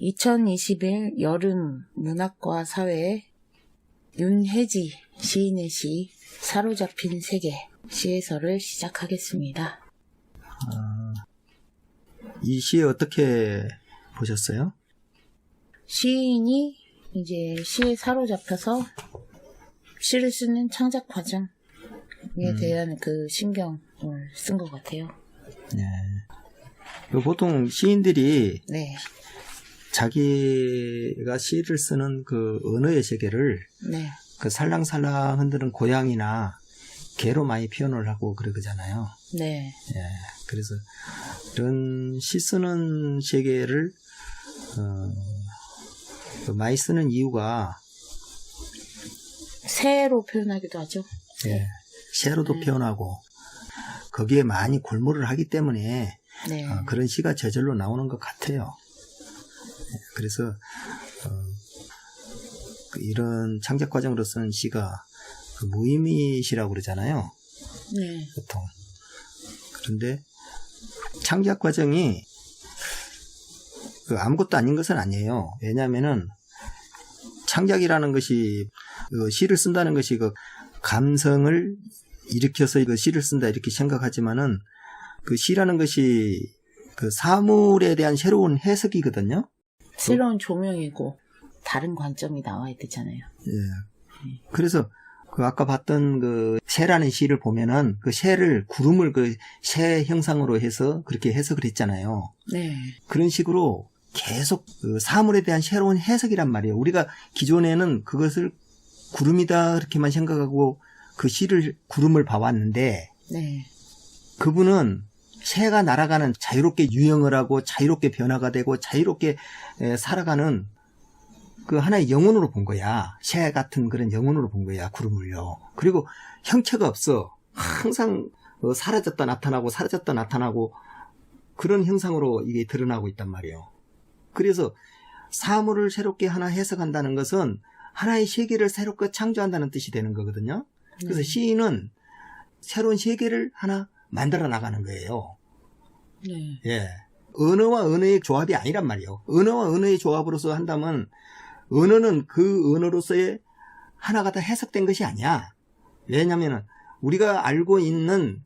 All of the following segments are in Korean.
2021 여름 문학과 사회 윤혜지 시인의 시 사로잡힌 세계 시에서를 시작하겠습니다. 이 시 어떻게 보셨어요? 시인이 이제 시에 사로잡혀서 시를 쓰는 창작 과정에 대한 그 신경을 쓴 것 같아요. 네. 보통 시인들이 네. 자기가 시를 쓰는 그 언어의 세계를 네. 그 살랑살랑 흔드는 고양이나 개로 많이 표현을 하고 그러잖아요. 네. 예. 그래서 이런 시 쓰는 세계를 많이 쓰는 이유가 새로 표현하기도 하죠. 예. 새로도 표현하고 거기에 많이 골몰을 하기 때문에 네. 그런 시가 저절로 나오는 것 같아요. 그래서 이런 창작 과정으로서는 시가 그 무의미시라고 그러잖아요. 네. 보통. 그런데 창작 과정이 아무것도 아닌 것은 아니에요. 왜냐하면은 창작이라는 것이 시를 쓴다는 것이 그 감성을 일으켜서 그 시를 쓴다 이렇게 생각하지만은 그 시라는 것이 그 사물에 대한 새로운 해석이거든요. 새로운 조명이고 다른 관점이 나와야 되잖아요. 예. 그래서 그 아까 봤던 그 새라는 시를 보면은 그 새를 구름을 그 새 형상으로 해서 그렇게 해석을 했잖아요. 네. 그런 식으로 계속 그 사물에 대한 새로운 해석이란 말이에요. 우리가 기존에는 그것을 구름이다 그렇게만 생각하고 그 시를 구름을 봐왔는데 네. 그분은 새가 날아가는 자유롭게 유영을 하고 자유롭게 변화가 되고 자유롭게 살아가는 그 하나의 영혼으로 본 거야. 새 같은 그런 영혼으로 본 거야, 구름을요. 그리고 형체가 없어. 항상 사라졌다 나타나고 사라졌다 나타나고 그런 형상으로 이게 드러나고 있단 말이에요. 그래서 사물을 새롭게 하나 해석한다는 것은 하나의 세계를 새롭게 창조한다는 뜻이 되는 거거든요. 그래서 시인은 새로운 세계를 하나 만들어 나가는 거예요. 네. 예. 언어와 언어의 조합이 아니란 말이에요. 언어와 언어의 조합으로서 한다면 언어는 그 언어로서의 하나가 다 해석된 것이 아니야. 왜냐하면 우리가 알고 있는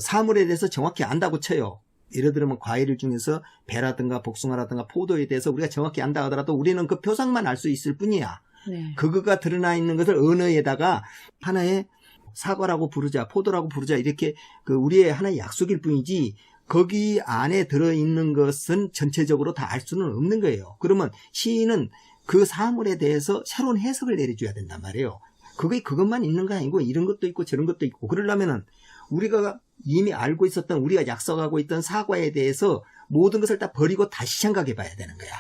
사물에 대해서 정확히 안다고 쳐요. 예를 들면 과일 중에서 배라든가 복숭아라든가 포도에 대해서 우리가 정확히 안다 하더라도 우리는 그 표상만 알 수 있을 뿐이야. 네. 그거가 드러나 있는 것을 언어에다가 하나의 사과라고 부르자, 포도라고 부르자 이렇게 그 우리의 하나의 약속일 뿐이지 거기 안에 들어있는 것은 전체적으로 다 알 수는 없는 거예요. 그러면 시인은 그 사물에 대해서 새로운 해석을 내려줘야 된단 말이에요. 그게 그것만 있는 거 아니고 이런 것도 있고 저런 것도 있고 그러려면은 우리가 이미 알고 있었던 우리가 약속하고 있던 사과에 대해서 모든 것을 다 버리고 다시 생각해 봐야 되는 거야.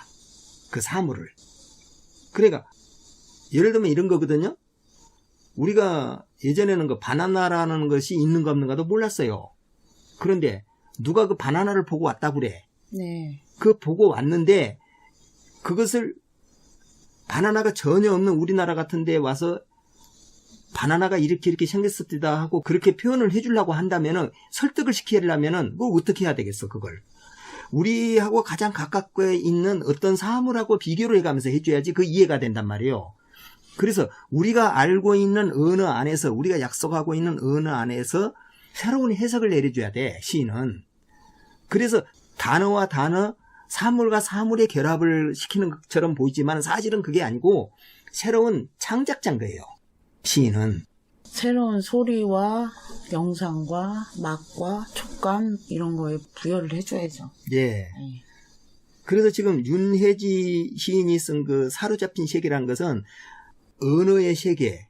그 사물을. 그러니까 예를 들면 이런 거거든요. 우리가 예전에는 그 바나나라는 것이 있는가 없는가도 몰랐어요. 그런데 누가 그 바나나를 보고 왔다 그래. 네. 그 보고 왔는데 그것을 바나나가 전혀 없는 우리나라 같은 데 와서 바나나가 이렇게 생겼었다 하고 그렇게 표현을 해주려고 한다면은 설득을 시키려면은 뭐 어떻게 해야 되겠어 그걸. 우리하고 가장 가깝게 있는 어떤 사물하고 비교를 해가면서 해줘야지 그 이해가 된단 말이에요. 그래서 우리가 알고 있는 언어 안에서 우리가 약속하고 있는 언어 안에서 새로운 해석을 내려줘야 돼 시인은. 그래서 단어와 단어 사물과 사물의 결합을 시키는 것처럼 보이지만 사실은 그게 아니고 새로운 창작자인 거예요 시인은. 새로운 소리와 영상과 맛과 촉감 이런 거에 부여를 해줘야죠. 예. 네. 그래서 지금 윤혜지 시인이 쓴 그 사로잡힌 세계라는 것은 언어의 세계,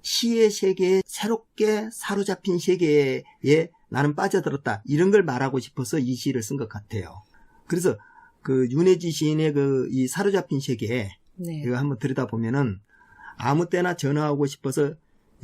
시의 세계에 새롭게 사로잡힌 세계에 나는 빠져들었다. 이런 걸 말하고 싶어서 이 시를 쓴 것 같아요. 그래서 그 윤혜지 시인의 그 이 사로잡힌 세계, 네. 이거 한번 들여다보면은 아무 때나 전화하고 싶어서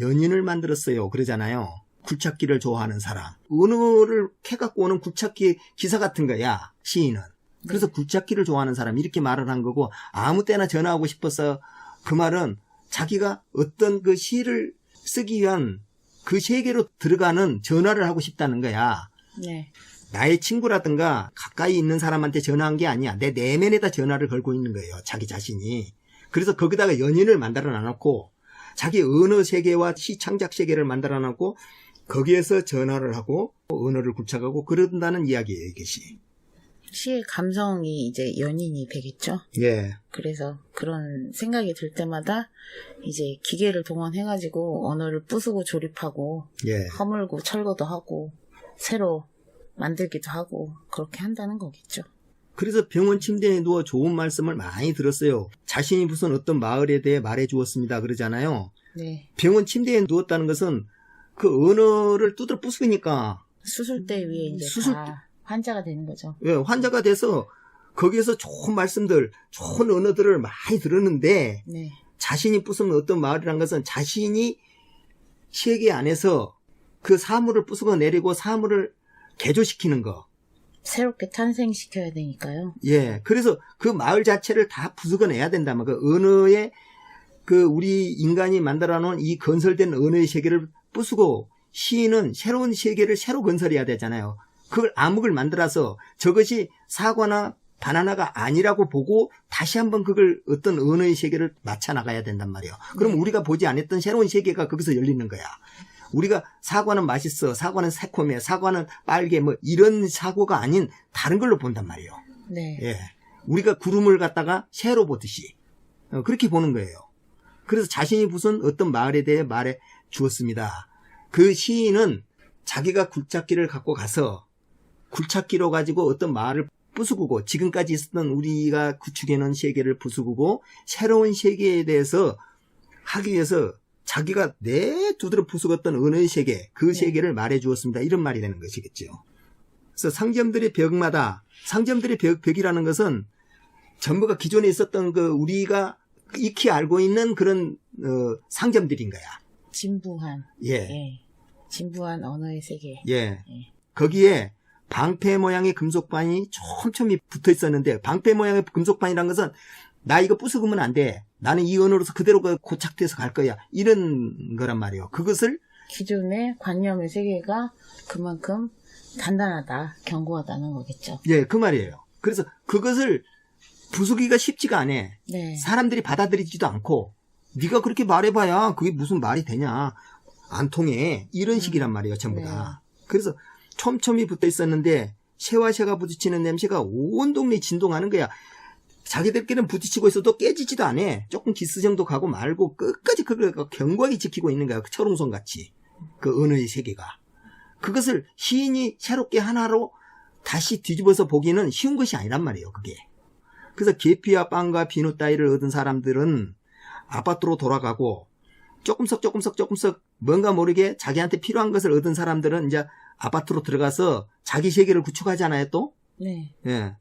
연인을 만들었어요. 그러잖아요. 굴착기를 좋아하는 사람. 언어를 캐갖고 오는 굴착기 기사 같은 거야, 시인은. 그래서 굴착기를 좋아하는 사람 이렇게 말을 한 거고 아무 때나 전화하고 싶어서 그 말은 자기가 어떤 그 시를 쓰기 위한 그 세계로 들어가는 전화를 하고 싶다는 거야. 네. 나의 친구라든가 가까이 있는 사람한테 전화한 게 아니야. 내 내면에다 전화를 걸고 있는 거예요. 자기 자신이. 그래서 거기다가 연인을 만들어 놔놓고 자기 언어 세계와 시 창작 세계를 만들어 놔놓고 거기에서 전화를 하고 언어를 굴착하고 그런다는 이야기예요. 이것이. 시의 감성이 이제 연인이 되겠죠. 예. 그래서 그런 생각이 들 때마다 이제 기계를 동원해가지고 언어를 부수고 조립하고 예. 허물고 철거도 하고 새로 만들기도 하고 그렇게 한다는 거겠죠. 그래서 병원 침대에 누워 좋은 말씀을 많이 들었어요. 자신이 무슨 어떤 마을에 대해 말해 주었습니다. 그러잖아요. 네. 병원 침대에 누웠다는 것은 그 언어를 두드려 부수니까 수술대 위에 이제 다 환자가 되는 거죠. 예, 환자가 돼서 거기에서 좋은 말씀들, 좋은 언어들을 많이 들었는데 네. 자신이 부수는 어떤 마을이란 것은 자신이 세계 안에서 그 사물을 부수고 내리고 사물을 개조시키는 거. 새롭게 탄생시켜야 되니까요. 예, 그래서 그 마을 자체를 다 부수고내야 된다면 그 언어의 그 우리 인간이 만들어 놓은 이 건설된 언어의 세계를 부수고 시인은 새로운 세계를 새로 건설해야 되잖아요. 그걸 암흑을 만들어서 저것이 사과나 바나나가 아니라고 보고 다시 한번 그걸 어떤 언어의 세계를 맞춰 나가야 된단 말이에요. 그럼 우리가 보지 않았던 새로운 세계가 거기서 열리는 거야. 우리가 사과는 맛있어, 사과는 새콤해, 사과는 빨개 뭐 이런 사고가 아닌 다른 걸로 본단 말이에요. 네. 예. 우리가 구름을 갖다가 새로 보듯이 그렇게 보는 거예요. 그래서 자신이 무슨 어떤 마을에 대해 말해 주었습니다. 그 시인은 자기가 굴착기를 갖고 가서 굴착기로 가지고 어떤 마을을 부수고 지금까지 있었던 우리가 구축해놓은 세계를 부수고 새로운 세계에 대해서 하기 위해서 자기가 내 두드러 부수었던 언어의 세계, 그 세계를 말해 주었습니다. 이런 말이 되는 것이겠죠. 그래서 상점들의 벽마다, 상점들의 벽이라는 것은 전부가 기존에 있었던 그 우리가 익히 알고 있는 그런 상점들인 거야. 진부한. 예. 예. 진부한 언어의 세계. 예. 예. 거기에 방패 모양의 금속반이 촘촘히 붙어 있었는데 방패 모양의 금속반이라는 것은 나 이거 부수으면 안 돼. 나는 이 언어로서 그대로 고착돼서 갈 거야. 이런 거란 말이에요. 그것을 기존의 관념의 세계가 그만큼 단단하다, 견고하다는 거겠죠. 예, 그 말이에요. 그래서 그것을 부수기가 쉽지가 않아. 네. 사람들이 받아들이지도 않고 네가 그렇게 말해봐야 그게 무슨 말이 되냐. 안 통해. 이런 식이란 말이에요. 전부 다. 그래서 촘촘히 붙어 있었는데 새와 새가 부딪히는 냄새가 온 동네에 진동하는 거야. 자기들끼리는 부딪히고 있어도 깨지지도 않아. 조금 기스 정도 가고 말고 끝까지 그걸 견고하게 지키고 있는 거야. 그 철옹성 같이. 그 언어의 세계가. 그것을 시인이 새롭게 하나로 다시 뒤집어서 보기는 쉬운 것이 아니란 말이에요. 그게. 그래서 계피와 빵과 비누 따위를 얻은 사람들은 아파트로 돌아가고 조금씩 뭔가 모르게 자기한테 필요한 것을 얻은 사람들은 이제 아파트로 들어가서 자기 세계를 구축하잖아요. 또. 네. 예.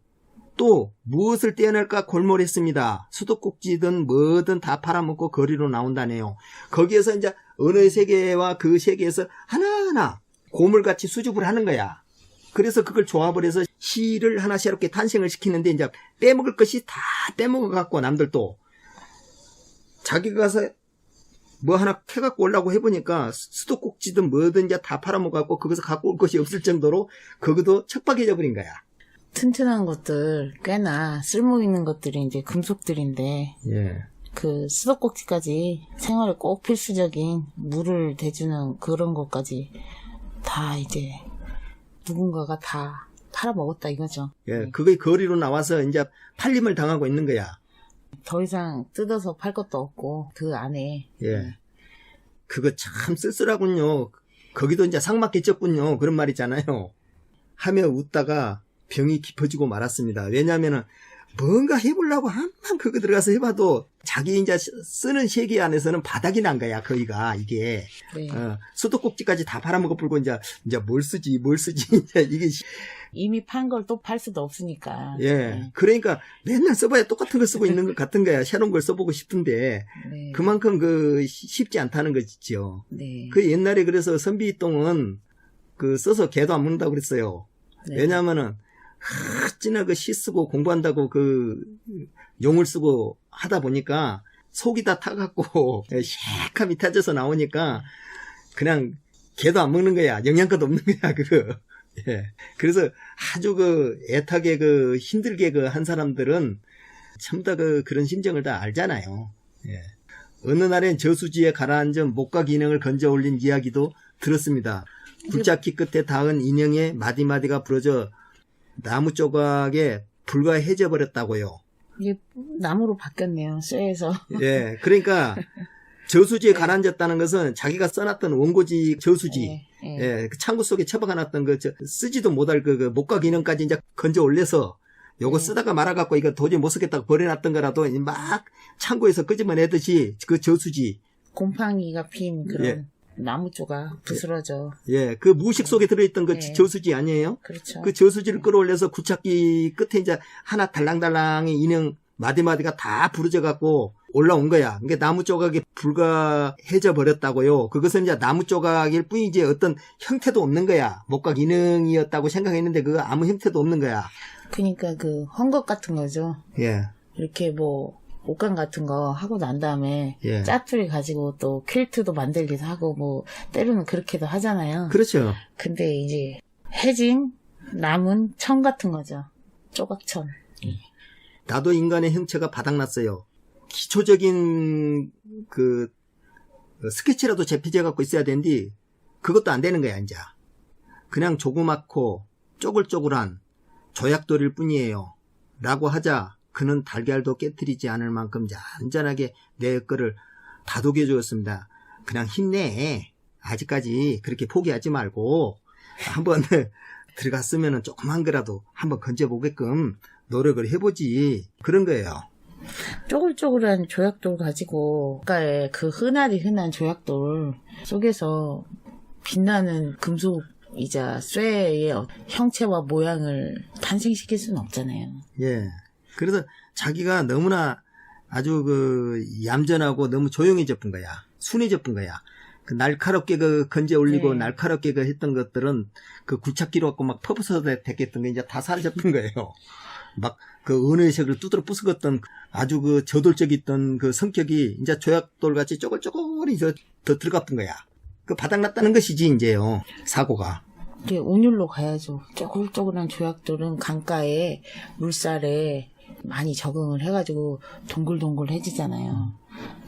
또 무엇을 떼어낼까 골몰했습니다. 수도꼭지든 뭐든 다 팔아먹고 거리로 나온다네요. 거기에서 이제 언어의 세계와 그 세계에서 하나하나 고물같이 수줍을 하는 거야. 그래서 그걸 조합을 해서 시를 하나 새롭게 탄생을 시키는데 이제 빼먹을 것이 다 빼먹어갖고 남들도 자기가 가서 뭐 하나 캐갖고 오려고 해보니까 수도꼭지든 뭐든 이제 다 팔아먹어갖고 거기서 갖고 올 것이 없을 정도로 거기도 척박해져 버린 거야. 튼튼한 것들 꽤나 쓸모 있는 것들이 이제 금속들인데 예. 그 수도꼭지까지 생활에 꼭 필수적인 물을 대주는 그런 것까지 다 이제 누군가가 다 팔아먹었다 이거죠. 예, 그게 거리로 나와서 이제 팔림을 당하고 있는 거야. 더 이상 뜯어서 팔 것도 없고 그 안에. 예. 그거 참 쓸쓸하군요. 거기도 이제 삭막해졌군요. 그런 말 있잖아요. 하며 웃다가 병이 깊어지고 말았습니다. 왜냐하면은 뭔가 해보려고 한번 그거 들어가서 해봐도 자기 이제 쓰는 세계 안에서는 바닥이 난 거야. 거기가 이게. 네. 수도꼭지까지 다 팔아먹어 불고 이제 뭘 쓰지 이제 이게 이미 판 걸 또 팔 수도 없으니까. 예. 네. 그러니까 맨날 써봐야 똑같은 걸 쓰고 있는 것 같은 거야. 새로운 걸 써보고 싶은데 네. 그만큼 쉽지 않다는 거지요. 네. 그 옛날에 그래서 선비똥은 그 써서 개도 안 먹는다고 그랬어요. 네. 왜냐하면은 어찌나 그 시 쓰고 공부한다고 그 용을 쓰고 하다 보니까 속이 다 타갖고 시커미 타져서 나오니까 그냥 개도 안 먹는 거야. 영양가도 없는 거야. 그거. 예. 그래서 아주 애타게 힘들게 한 사람들은 참 다 그런 심정을 다 알잖아요. 예. 어느 날엔 저수지에 가라앉은 목과 기능을 건져 올린 이야기도 들었습니다. 굴착기 끝에 닿은 인형의 마디마디가 부러져 나무 조각에 불과해져 버렸다고요. 이게 나무로 바뀌었네요. 쇠에서. 예. 그러니까 저수지에 가라앉았다는 것은 자기가 써놨던 원고지 저수지, 예, 그 창고 속에 처박아놨던 쓰지도 못할 목과 기능까지 이제 건져 올려서 요거 쓰다가 말아갖고 이거 도저히 못 쓰겠다고 버려놨던 거라도 막 창고에서 끄집어내듯이 그 저수지. 곰팡이가 핀 그런 나무 조각 부스러져. 예, 그 무식 속에 들어있던 그 저수지 아니에요? 그렇죠. 그 저수지를 끌어올려서 굴착기 끝에 이제 하나 달랑달랑의 인형 마디마디가 다 부러져갖고 올라온 거야. 그게 나무 조각이 불과해져 버렸다고요. 그것은 이제 나무 조각일 뿐이지 어떤 형태도 없는 거야. 목각 기능이었다고 생각했는데 그거 아무 형태도 없는 거야. 그러니까 헝겊 같은 거죠. 예. 이렇게 옷감 같은 거 하고 난 다음에 예. 짜투리 가지고 또 퀼트도 만들기도 하고 때로는 그렇게도 하잖아요. 그렇죠. 근데 이제 해진 남은 천 같은 거죠. 조각천. 나도 인간의 형체가 바닥났어요. 기초적인 스케치라도 제피제 갖고 있어야 되는데 그것도 안 되는 거야 이제. 그냥 조그맣고 쪼글쪼글한 조약돌일 뿐이에요. 라고 하자 그는 달걀도 깨트리지 않을 만큼 잔잔하게 내 거를 다독여 주었습니다. 그냥 힘내. 아직까지 그렇게 포기하지 말고 한번 들어갔으면 조그만 거라도 한번 건져보게끔 노력을 해보지. 그런 거예요. 쪼글쪼글한 조약돌 가지고 아까의 흔한 조약돌 속에서 빛나는 금속이자 쇠의 형체와 모양을 탄생시킬 수는 없잖아요. 예. 그래서 자기가 너무나 아주 얌전하고 너무 조용해졌던 거야. 순해졌던 거야. 날카롭게 건져 올리고 날카롭게 했던 것들은 굴착기로 갖고 막 퍼부서 됐겠던 게 이제 다 사라졌던 거예요. 막 은의색을 두드러 부수었던 아주 저돌적이었던 성격이 이제 조약돌 같이 쪼글쪼글이 더 들어갔던 거야. 바닥났다는 것이지 이제요. 사고가. 이게 운율로 가야죠. 쪼글쪼글한 조약돌은 강가에 물살에 많이 적응을 해가지고 동글동글해지잖아요.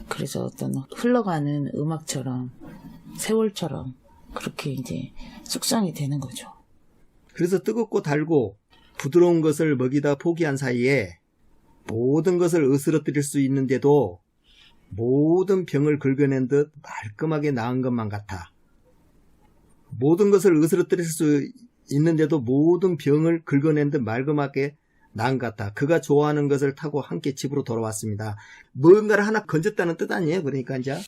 그래서 어떤 흘러가는 음악처럼 세월처럼 그렇게 이제 숙성이 되는 거죠. 그래서 뜨겁고 달고 부드러운 것을 먹이다 포기한 사이에 모든 것을 으스러뜨릴 수 있는데도 모든 병을 긁어낸 듯 말끔하게 나은 것만 같아. 모든 것을 으스러뜨릴 수 있는데도 모든 병을 긁어낸 듯 말끔하게 나은 것 같아. 그가 좋아하는 것을 타고 함께 집으로 돌아왔습니다. 뭔가를 하나 건졌다는 뜻 아니에요? 그러니까 이제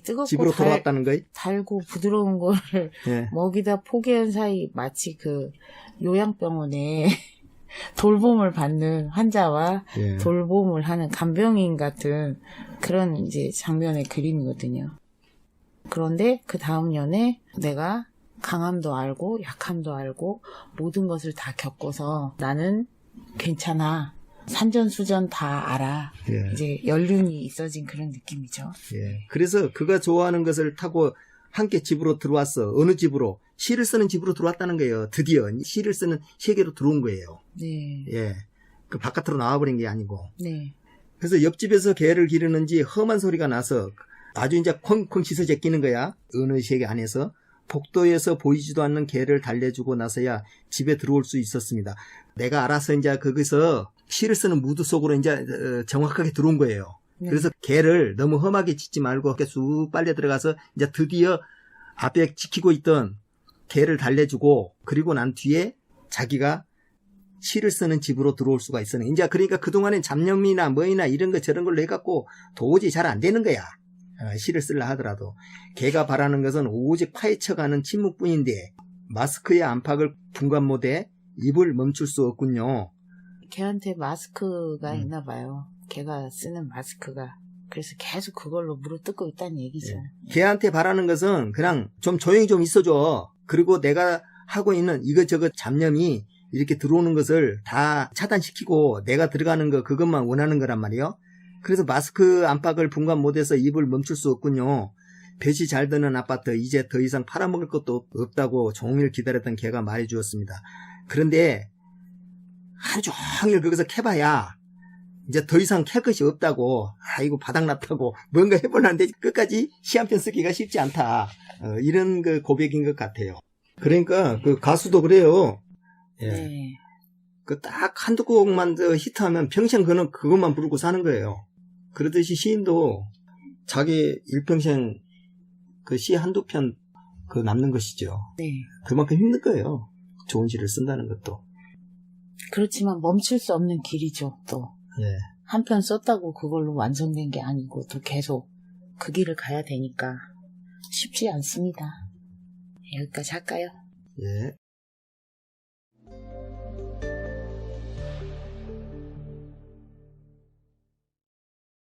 뜨겁고 집으로 돌아왔다는 거예요? 달고 부드러운 거를 먹이다 포기한 사이 마치 요양병원에 돌봄을 받는 환자와 돌봄을 하는 간병인 같은 그런 이제 장면의 그림이거든요. 그런데 그 다음 년에 내가 강함도 알고 약함도 알고 모든 것을 다 겪어서 나는 괜찮아. 산전수전 다 알아. 이제 연륜이 있어진 그런 느낌이죠. 그래서 그가 좋아하는 것을 타고 함께 집으로 들어왔어. 어느 집으로? 시를 쓰는 집으로 들어왔다는 거예요. 드디어 시를 쓰는 세계로 들어온 거예요. 그 바깥으로 나와버린 게 아니고. 그래서 옆집에서 개를 기르는지 험한 소리가 나서 아주 이제 콩콩 씻어 제끼는 거야. 어느 세계 안에서. 복도에서 보이지도 않는 개를 달래주고 나서야 집에 들어올 수 있었습니다. 내가 알아서 이제 거기서 시를 쓰는 무드 속으로 이제 정확하게 들어온 거예요. 그래서 개를 너무 험하게 짖지 말고 쑥 빨려 들어가서 이제 드디어 앞에 지키고 있던 개를 달래주고 그리고 난 뒤에 자기가 시를 쓰는 집으로 들어올 수가 있었네. 이제 그러니까 그동안엔 잡념이나 뭐이나 이런 거 저런 걸로 해갖고 도저히 잘 안 되는 거야. 시를 쓰려 하더라도. 걔가 바라는 것은 오직 파헤쳐가는 침묵뿐인데 마스크의 안팎을 분간 못해 입을 멈출 수 없군요. 걔한테 마스크가 있나 봐요. 걔가 쓰는 마스크가. 그래서 계속 그걸로 물어뜯고 있다는 얘기죠. 걔한테 바라는 것은 그냥 좀 조용히 좀 있어줘. 그리고 내가 하고 있는 이것저것 잡념이 이렇게 들어오는 것을 다 차단시키고 내가 들어가는 거 그것만 원하는 거란 말이에요. 그래서 마스크 안팎을 분간 못해서 입을 멈출 수 없군요. 볕이 잘 드는 아파트 이제 더 이상 팔아먹을 것도 없다고 종일 기다렸던 걔가 말해주었습니다. 그런데 하루 종일 거기서 캐봐야 이제 더 이상 캘 것이 없다고, 아이고 바닥났다고 뭔가 해보려는데 끝까지 시 한 편 쓰기가 쉽지 않다. 이런 그 고백인 것 같아요. 그러니까 그 가수도 그래요. 예. 네. 그 딱 한두 곡만 히트하면 평생 그것만 부르고 사는 거예요. 그러듯이 시인도 자기 일평생 그 시 한두 편 그 남는 것이죠. 네. 그만큼 힘든 거예요. 좋은 시를 쓴다는 것도. 그렇지만 멈출 수 없는 길이죠, 또. 예. 한 편 썼다고 그걸로 완성된 게 아니고 또 계속 그 길을 가야 되니까 쉽지 않습니다. 여기까지 할까요? 예.